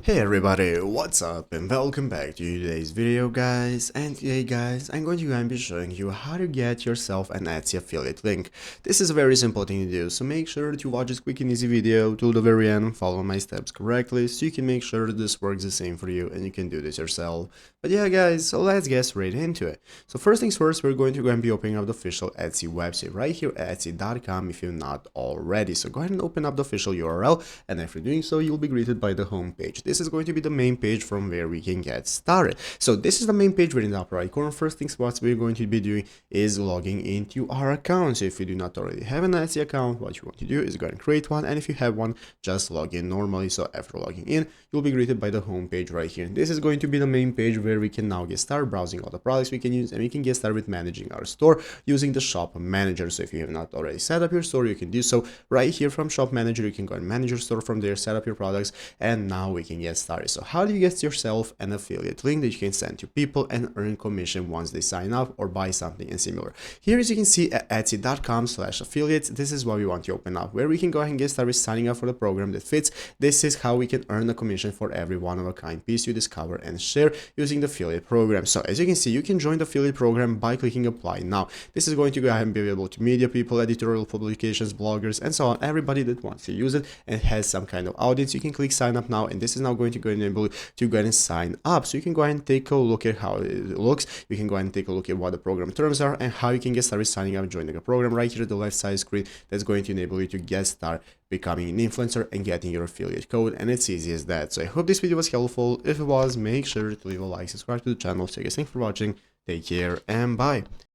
Hey everybody, what's up and welcome back to today's video guys. And today guys, I'm going to be showing you how to get yourself an Etsy affiliate link. This is a very simple thing to do, so make sure that you watch this quick and easy video till the very end, follow my steps correctly so you can make sure that this works the same for you and you can do this yourself. But yeah guys, so let's get straight into it. So first things first, we're going to go and be opening up the official Etsy website right here at etsy.com if you're not already. So go ahead and open up the official URL, and after doing so, you'll be greeted by the home page. This is going to be the main page from where we can get started. So this is the main page. We're in the upper right corner. First things what we're going to be doing is logging into our account. So if you do not already have an Etsy account, what you want to do is go and create one, and if you have one, just log in normally. So after logging in, you'll be greeted by the home page right here. This is going to be the main page where we can now get started browsing all the products we can use, and we can get started with managing our store using the shop manager. So if you have not already set up your store, you can do so right here from shop manager. You can go and manage your store from there, set up your products, and now we can get started. So how do you get yourself an affiliate link that you can send to people and earn commission once they sign up or buy something and similar? Here, as you can see at etsy.com/affiliates, this is what we want to open up, where we can go ahead and get started signing up for the program that fits. This is how we can earn a commission for every one of a kind piece you discover and share using the affiliate program. So as you can see, you can join the affiliate program by clicking apply now. This is going to go ahead and be available to media people, editorial publications, bloggers, and so on. Everybody that wants to use it and has some kind of audience, you can click sign up now, and this is now going to go and enable you to go ahead and sign up. So you can go ahead and take a look at how it looks. You can go ahead and take a look at what the program terms are and how you can get started signing up and joining the program right here at the left side screen. That's going to enable you to get started becoming an influencer and getting your affiliate code, and it's easy as that. So I hope this video was helpful. If it was, make sure to leave a like, subscribe to the channel. So guys, thanks for watching, take care, and bye.